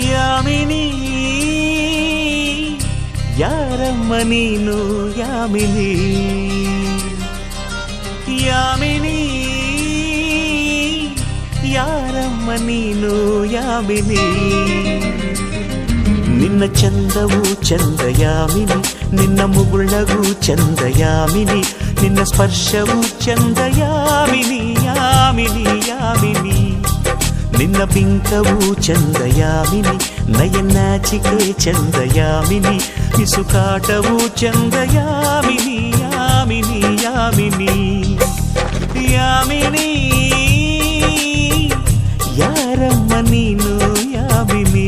ಯಾಮಿನಿ ಯಾರಮ್ಮ ನೀನು ಯಾಮಿನಿ ಯಾಮಿನಿ ಯಾರಮ್ಮ ನೀನು ಯಾಮಿನಿ ನಿನ್ನ ಚಂದವು ಚಂದ ಯಾಮಿನಿ ನಿನ್ನ ಮುಗುಳ್ನಗೂ ಚಂದ ಯಾಮಿನಿ ನಿನ್ನ ಸ್ಪರ್ಶವು ಚಂದ ಯಾಮಿನಿ ಯಾಮಿನಿ ಯಾಮಿನಿ ನಿನ್ನ ಬಿಂಕವು ಚಂದ ಯಾಮಿನಿ ನಯನಾಚಿಕೆ ಚಂದ ಯಾಮಿನಿ ಮಿಸುಕಾಟವು ಚಂದ ಯಾಮಿನಿ ಯಾಮಿನಿ ಯಾಮಿನಿ ಯಾಮಿನಿ ಯಾರಮ್ಮ ನೀನು ಯಾಮಿನಿ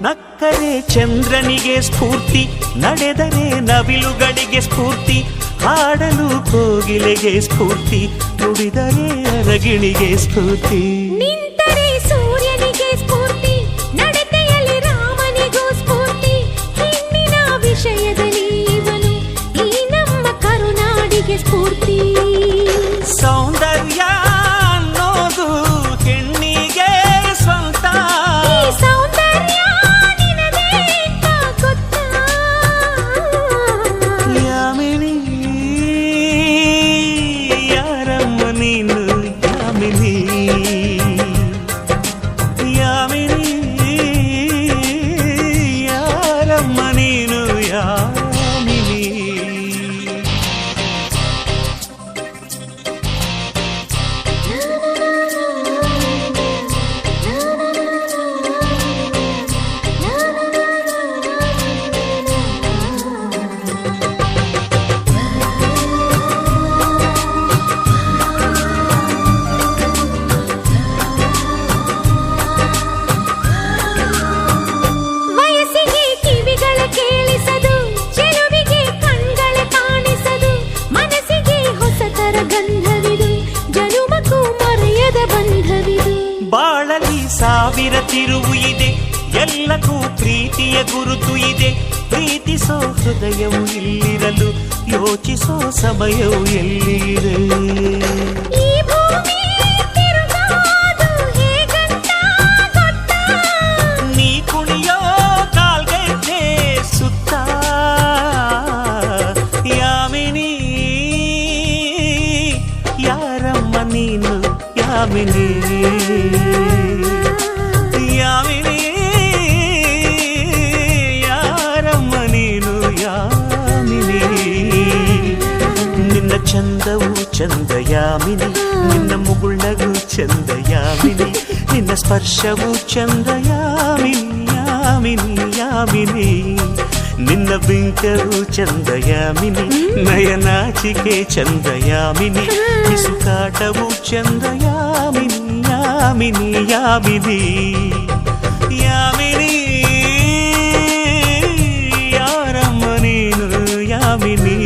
ನಕ್ಕರೆ ಚಂದ್ರನಿಗೆ ಸ್ಫೂರ್ತಿ ನಡೆದರೆ ನವಿಲುಗಳಿಗೆ ಸ್ಫೂರ್ತಿ ಹಾಡಲು ಕೋಗಿಲೆಗೆ ಸ್ಫೂರ್ತಿ ನುಡಿದರೆ ಅರಗಿಣಿಗೆ ಸ್ಫೂರ್ತಿ ನಿಂತರೆ ಸೂರ್ಯನಿಗೆ ಸ್ಫೂರ್ತಿ ನಡತೆಯಲ್ಲಿ ರಾಮನಿಗೂ ಸ್ಫೂರ್ತಿ ಹೆಣ್ಣಿನ ವಿಷಯದಲ್ಲಿ ಇವನು ಈ ನಮ್ಮ ಕರುನಾಡಿಗೆ ಸ್ಫೂರ್ತಿ ಸೌಂದರ್ಯ ಅನ್ನೋದು ಹೆಣ್ಣಿಗೆ ಸ್ವಂತ ಯಾಮಿನಿ ಯಾರಮ್ಮ ನೀನು ಯಾಮಿನಿ ಯಾಮಿನಿ ಯಾರಮ್ಮ ನೀನು ಯಾಮಿನಿ ಬಾಳಲಿ ಸಾವಿರ ತಿರುವು ಇದೆ ಎಲ್ಲಕ್ಕೂ ಪ್ರೀತಿಯ ಗುರುತು ಇದೆ ಪ್ರೀತಿಸೋ ಹೃದಯವು ಇಲ್ಲಿರಲು ಯೋಚಿಸೋ ಸಮಯವು ಎಲ್ಲಿದೆ ನೀ ಕುಣಿಯೋ ಕಾಲ್ಗೆಜ್ಜೆ ಸುತ್ತ ಯಾಮಿನಿ ಯಾರಮ್ಮ ನೀನು ಯಾಮಿನಿ ಯಾಮಿನಿ ಯಾರಮ್ಮ ನೀನು ಯಾಮಿನಿ ನಿನ್ನ ಚಂದವು ಚಂದ ಯಾಮಿನಿ ನಿನ್ನ ಮುಗುಳ್ನಗೂ ಚಂದ ಯಾಮಿನಿ ನಿನ್ನ ಸ್ಪರ್ಶವು ಚಂದ ಯಾಮಿನಿ ಯಾಮಿನಿ ಯಾಮಿನಿ ನಿನ್ನ ಬಿಂಕವು ಚಂದ ಯಾಮಿನಿ ನಯನಾಚಿಕೆ ಚಂದ ಯಾಮಿನಿ ಮಿಸುಕಾಟವು ಚಂದ ಯಾಮಿನಿ ಯಾಮಿನಿ ಯಾಮಿನಿ ಯಾಮಿನಿ ಯಾರಮ್ಮ ನೀನು ಯಾಮಿನಿ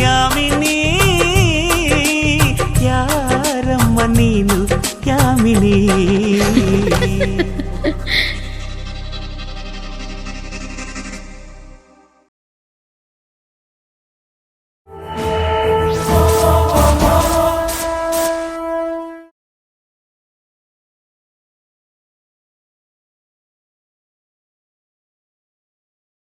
ಯಾಮಿನಿ ಯಾರಮ್ಮ ನೀನು ಯಾಮಿನಿ